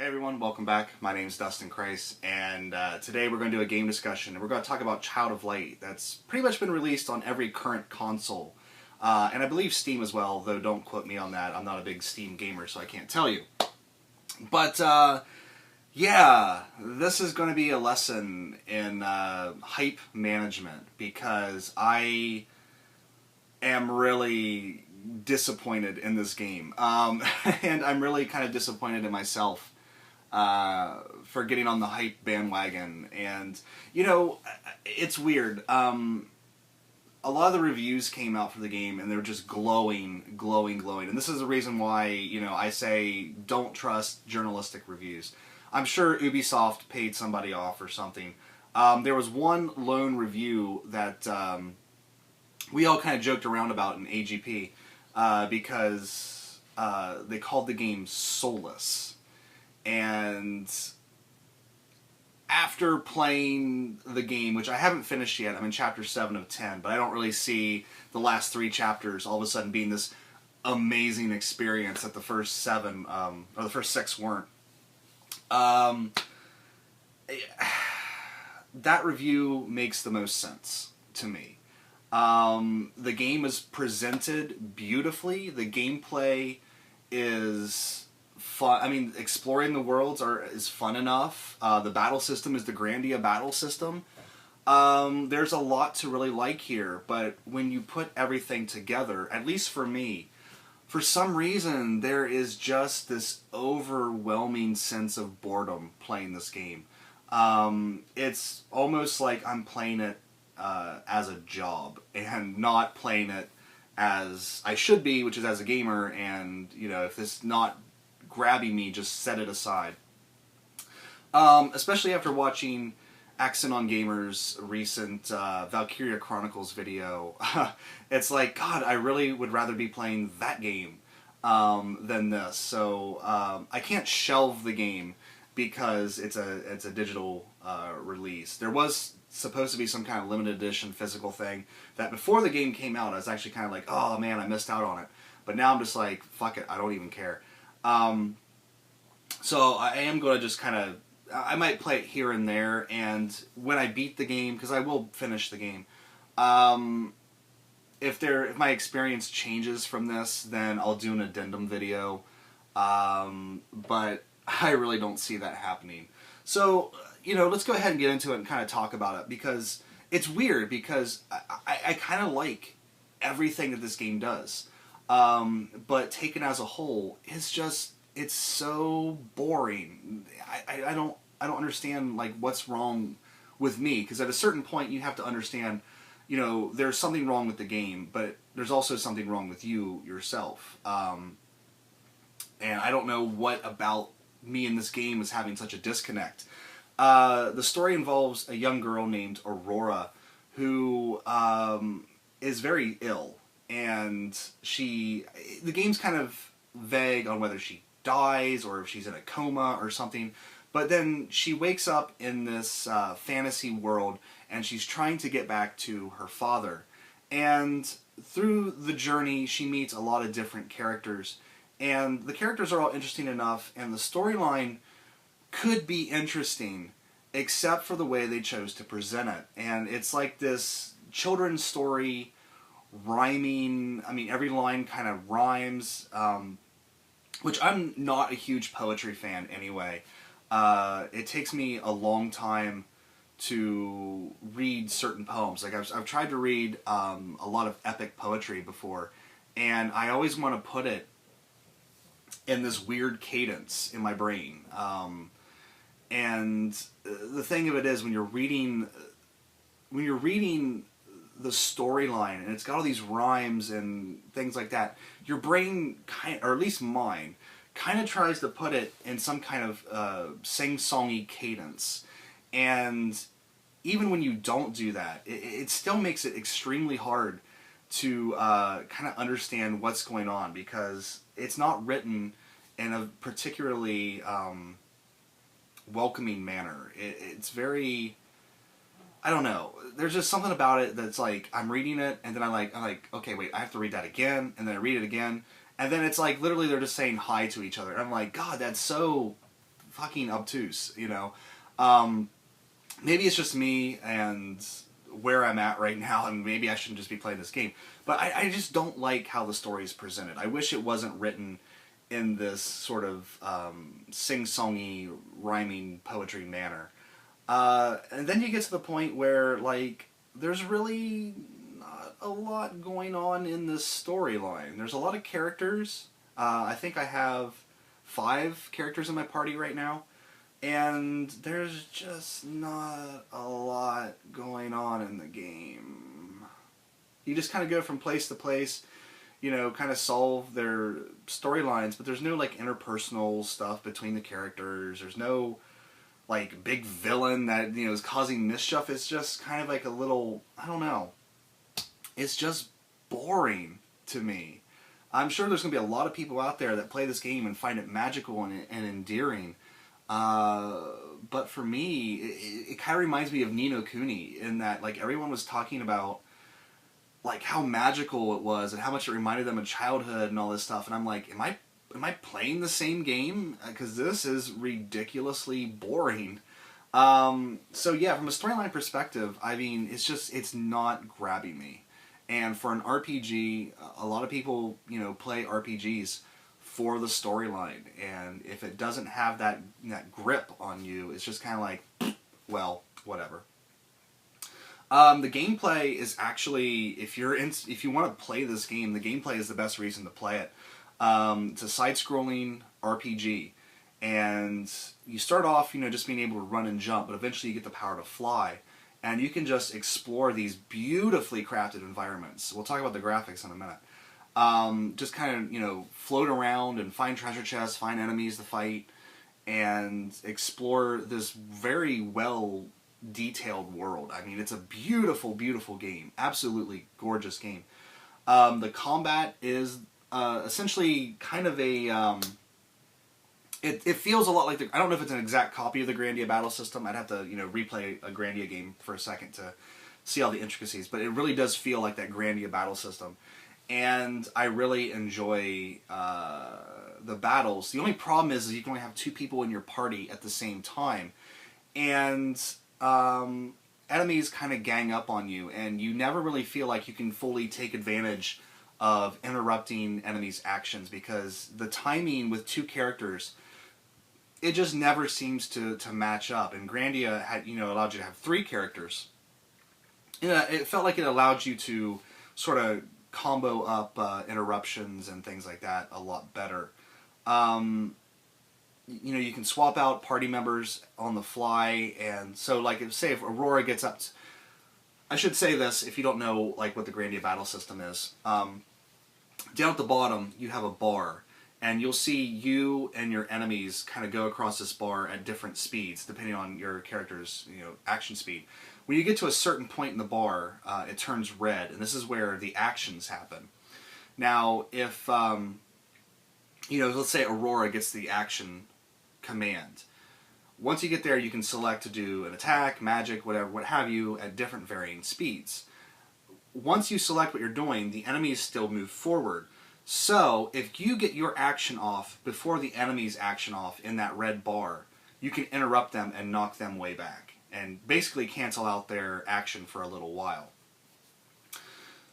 Hey everyone, welcome back. My name is dustinkreis, and today we're going to do a game discussion, and we're going to talk about Child of Light. That's pretty much been released on every current console, and I believe Steam as well, though don't quote me on that. I'm not a big Steam gamer, so I can't tell you. But, yeah, this is going to be a lesson in hype management, because I am really disappointed in this game, and I'm really kind of disappointed in myself for getting on the hype bandwagon. And, you know, it's weird. A lot of the reviews came out for the game, and they were just glowing. And this is the reason why, you know, I say don't trust journalistic reviews. I'm sure Ubisoft paid somebody off or something. There was one lone review that we all kind of joked around about in AGP because they called the game soulless. And after playing the game, which I haven't finished yet, I'm in chapter 7 of 10, but I don't really see the last 3 chapters all of a sudden being this amazing experience that the first 7, or the first 6 weren't. That review makes the most sense to me. The game is presented beautifully. The gameplay is fun. I mean, exploring the worlds is fun enough. The battle system is the Grandia battle system. There's a lot to really like here, but when you put everything together, at least for me, for some reason there is just this overwhelming sense of boredom playing this game. It's almost like I'm playing it as a job and not playing it as I should be, which is as a gamer. And, you know, if it's not grabbing me, just set it aside. Especially after watching Accent on Gamer's recent Valkyria Chronicles video. It's like, God, I really would rather be playing that game than this. So I can't shelve the game because it's a digital release. There was supposed to be some kind of limited edition physical thing that before the game came out I was actually kind of like, oh man, I missed out on it. But now I'm just like, fuck it, I don't even care. So I am going to just kind of, I might play it here and there, and when I beat the game, because I will finish the game, if my experience changes from this, then I'll do an addendum video, but I really don't see that happening. So, you know, let's go ahead and get into it and kind of talk about it, because it's weird, because I kind of like everything that this game does. But taken as a whole, it's so boring. I don't understand, like, what's wrong with me, because at a certain point you have to understand, you know, there's something wrong with the game, but there's also something wrong with you yourself. And I don't know what about me in this game is having such a disconnect. The story involves a young girl named Aurora who is very ill. And the game's kind of vague on whether she dies or if she's in a coma or something. But then she wakes up in this fantasy world, and she's trying to get back to her father. And through the journey, she meets a lot of different characters. And the characters are all interesting enough, and the storyline could be interesting, except for the way they chose to present it. And it's like this children's story, rhyming. I mean, every line kind of rhymes, which I'm not a huge poetry fan anyway. It takes me a long time to read certain poems. Like, I've tried to read a lot of epic poetry before, and I always want to put it in this weird cadence in my brain. And the thing of it is, when you're reading the storyline, and it's got all these rhymes and things like that, your brain or at least mine, kind of tries to put it in some kind of sing-songy cadence. And even when you don't do that, it still makes it extremely hard to kind of understand what's going on, because it's not written in a particularly welcoming manner. It's very, I don't know. There's just something about it that's like, I'm reading it, and then I'm like, okay, wait, I have to read that again, and then I read it again, and then it's like, literally they're just saying hi to each other. And I'm like, God, that's so fucking obtuse, you know. Maybe it's just me and where I'm at right now, and maybe I shouldn't just be playing this game. But I just don't like how the story is presented. I wish it wasn't written in this sort of sing-songy, rhyming poetry manner. And then you get to the point where, like, there's really not a lot going on in this storyline. There's a lot of characters. I think I have 5 characters in my party right now. And there's just not a lot going on in the game. You just kind of go from place to place, you know, kind of solve their storylines, but there's no, like, interpersonal stuff between the characters. There's no, like, big villain that, you know, is causing mischief. It's just kind of like a little, I don't know. It's just boring to me. I'm sure there's going to be a lot of people out there that play this game and find it magical and endearing. But for me, it kind of reminds me of Ni no Kuni in that, like, everyone was talking about, like, how magical it was and how much it reminded them of childhood and all this stuff. And I'm like, am I playing the same game? Because this is ridiculously boring. So yeah, from a storyline perspective, I mean, it's not grabbing me. And for an RPG, a lot of people, you know, play RPGs for the storyline, and if it doesn't have that grip on you, it's just kind of like, well, whatever. The gameplay is actually, if you want to play this game, the gameplay is the best reason to play it. It's a side-scrolling RPG, and you start off, you know, just being able to run and jump, but eventually you get the power to fly, and you can just explore these beautifully crafted environments. We'll talk about the graphics in a minute. Just kind of, you know, float around and find treasure chests, find enemies to fight, and explore this very well detailed world. I mean, it's a beautiful, beautiful game. Absolutely gorgeous game. The combat is essentially kind of a... It feels a lot like I don't know if it's an exact copy of the Grandia battle system. I'd have to, you know, replay a Grandia game for a second to see all the intricacies, but it really does feel like that Grandia battle system. And I really enjoy the battles. The only problem is you can only have 2 people in your party at the same time. And enemies kind of gang up on you, and you never really feel like you can fully take advantage of interrupting enemies' actions, because the timing with 2 characters, it just never seems to match up. And Grandia had, you know, allowed you to have 3 characters. Yeah, it felt like it allowed you to sort of combo up interruptions and things like that a lot better. You know, you can swap out party members on the fly, and so, like, say if Aurora gets up I should say this, if you don't know, like, what the Grandia battle system is. Down at the bottom, you have a bar, and you'll see you and your enemies kind of go across this bar at different speeds, depending on your character's, you know, action speed. When you get to a certain point in the bar, it turns red, and this is where the actions happen. Now, if, you know, let's say Aurora gets the action command. Once you get there, you can select to do an attack, magic, whatever, what have you, at different varying speeds. Once you select what you're doing, the enemies still move forward. So, if you get your action off before the enemy's action off in that red bar, you can interrupt them and knock them way back, and basically cancel out their action for a little while.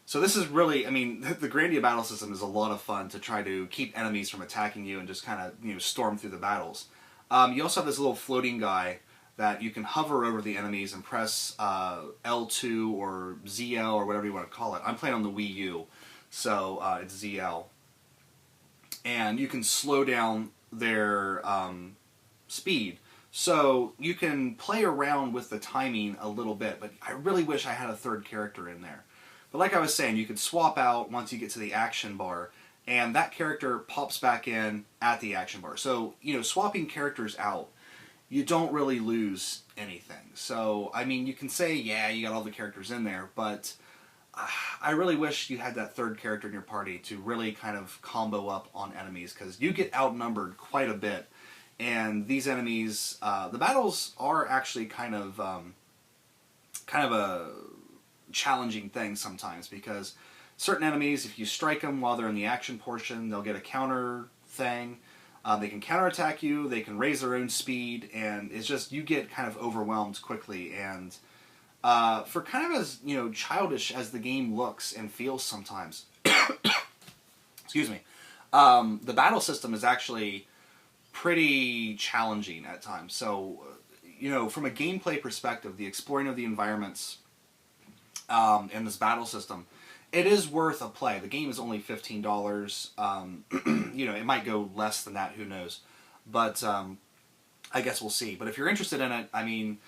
So this is really, I mean, the Grandia battle system is a lot of fun to try to keep enemies from attacking you and just kind of, you know, storm through the battles. You also have this little floating guy that you can hover over the enemies and press L2 or ZL or whatever you want to call it. I'm playing on the Wii U, so it's ZL. And you can slow down their speed. So you can play around with the timing a little bit, but I really wish I had a 3rd character in there. But like I was saying, you could swap out once you get to the action bar, and that character pops back in at the action bar. So, you know, swapping characters out, you don't really lose anything. So, I mean, you can say, yeah, you got all the characters in there, but I really wish you had that 3rd character in your party to really kind of combo up on enemies, because you get outnumbered quite a bit. And these enemies, the battles are actually kind of a challenging thing sometimes, because certain enemies, if you strike them while they're in the action portion, they'll get a counter thing. They can counterattack you, they can raise their own speed, and it's just, you get kind of overwhelmed quickly. And for kind of as, childish as the game looks and feels sometimes, excuse me, the battle system is actually pretty challenging at times. So, from a gameplay perspective, the exploring of the environments and this battle system, it is worth a play. The game is only $15. It might go less than that, who knows. But I guess we'll see. But if you're interested in it, I mean,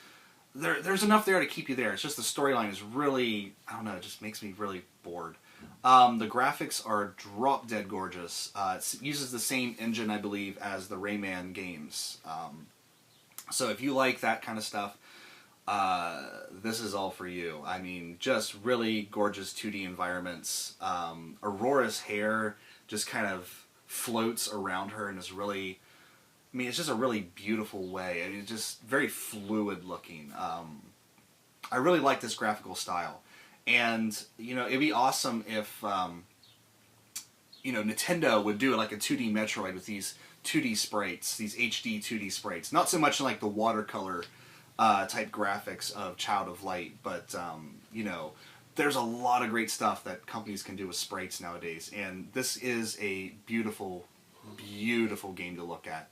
there's enough there to keep you there. It's just the storyline is really, I don't know, it just makes me really bored. The graphics are drop dead gorgeous. It uses the same engine, I believe, as the Rayman games. So if you like that kind of stuff, this is all for you. I mean, just really gorgeous 2D environments. Aurora's hair just kind of floats around her and is really, I mean, it's just a really beautiful way. I mean, it's just very fluid looking. I really like this graphical style. And, it'd be awesome if, Nintendo would do like a 2D Metroid with these 2D sprites, these HD 2D sprites. Not so much like the watercolor type graphics of Child of Light, but, there's a lot of great stuff that companies can do with sprites nowadays. And this is a beautiful, beautiful game to look at.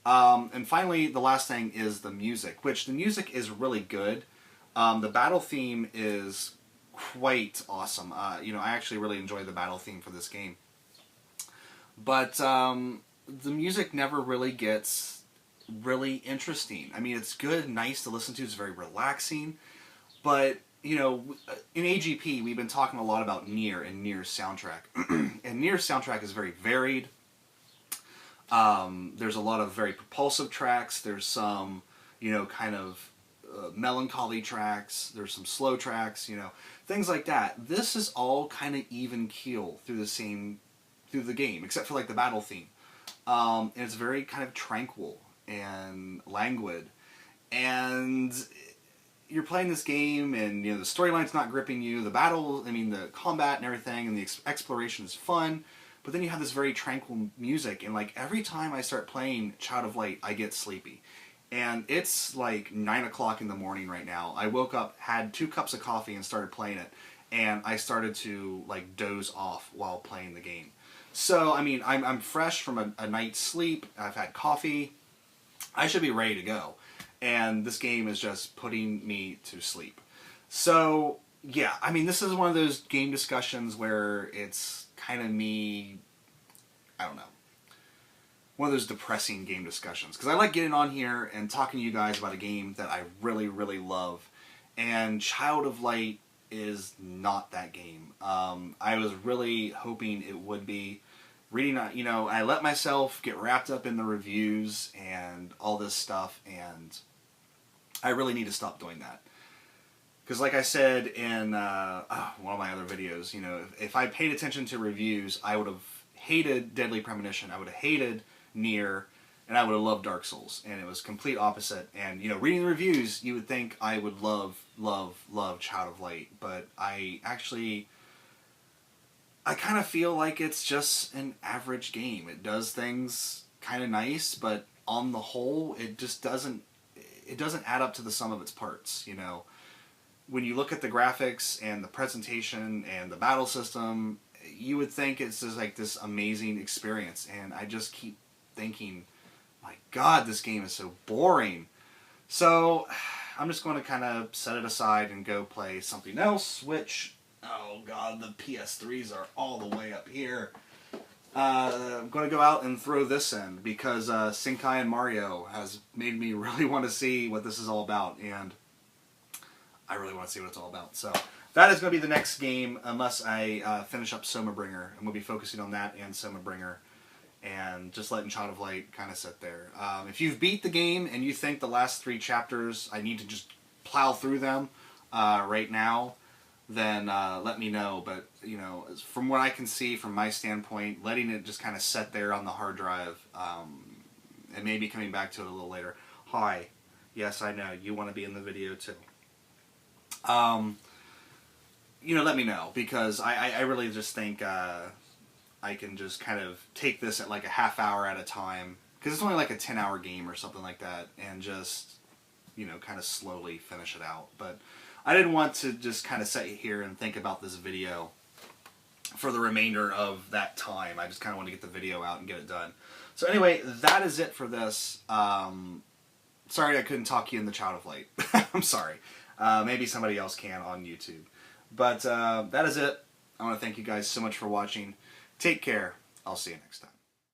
And finally, the last thing is the music, which the music is really good. The battle theme is quite awesome. I actually really enjoy the battle theme for this game. But the music never really gets really interesting. I mean, it's good, nice to listen to. It's very relaxing. But, in AGP, we've been talking a lot about Nier and Nier's soundtrack. And Nier's soundtrack is very varied. There's a lot of very propulsive tracks. There's some, kind of melancholy tracks. There's some slow tracks, things like that. This is all kind of even keel through the game, except for like the battle theme. And it's very kind of tranquil and languid. And you're playing this game and, the storyline's not gripping you. The combat and everything and the exploration is fun. But then you have this very tranquil music, and like every time I start playing Child of Light, I get sleepy. And it's like 9 o'clock in the morning right now. I woke up, had 2 cups of coffee, and started playing it. And I started to like doze off while playing the game. So, I mean, I'm fresh from a night's sleep. I've had coffee. I should be ready to go. And this game is just putting me to sleep. So, yeah, I mean, this is one of those game discussions where it's kind of me, I don't know, one of those depressing game discussions. Because I like getting on here and talking to you guys about a game that I really, really love. And Child of Light is not that game. I was really hoping it would be. Reading, I let myself get wrapped up in the reviews and all this stuff, and I really need to stop doing that. Because like I said in one of my other videos, if I paid attention to reviews, I would have hated Deadly Premonition, I would have hated Nier, and I would have loved Dark Souls. And it was complete opposite. And, reading the reviews, you would think I would love, love, love Child of Light. But I kind of feel like it's just an average game. It does things kind of nice, but on the whole, it just doesn't add up to the sum of its parts, When you look at the graphics and the presentation and the battle system, you would think it's just like this amazing experience. And I just keep thinking, my God, this game is so boring. So I'm just going to kind of set it aside and go play something else, which, oh God, the PS3s are all the way up here. I'm going to go out and throw this in because Sinkai and Mario has made me really want to see what this is all about. And I really want to see what it's all about. So that is going to be the next game, unless I finish up Somabringer, and we'll be focusing on that and Somabringer, and just letting Child of Light kind of sit there. If you've beat the game and you think the last 3 chapters, I need to just plow through them right now, then let me know. But, from what I can see from my standpoint, letting it just kind of sit there on the hard drive, and maybe coming back to it a little later. Hi. Yes, I know. You want to be in the video too. Let me know, because I really just think I I can just kind of take this at like a half hour at a time, because it's only like a 10-hour game or something like that, and just, you know, kind of slowly finish it out. But I didn't want to just kind of sit here and think about this video for the remainder of that time. I just kind of want to get the video out and get it done. So anyway, that is it for this. Sorry I couldn't talk you in the chat of light. I'm sorry. Maybe somebody else can on YouTube. But that is it. I want to thank you guys so much for watching. Take care. I'll see you next time.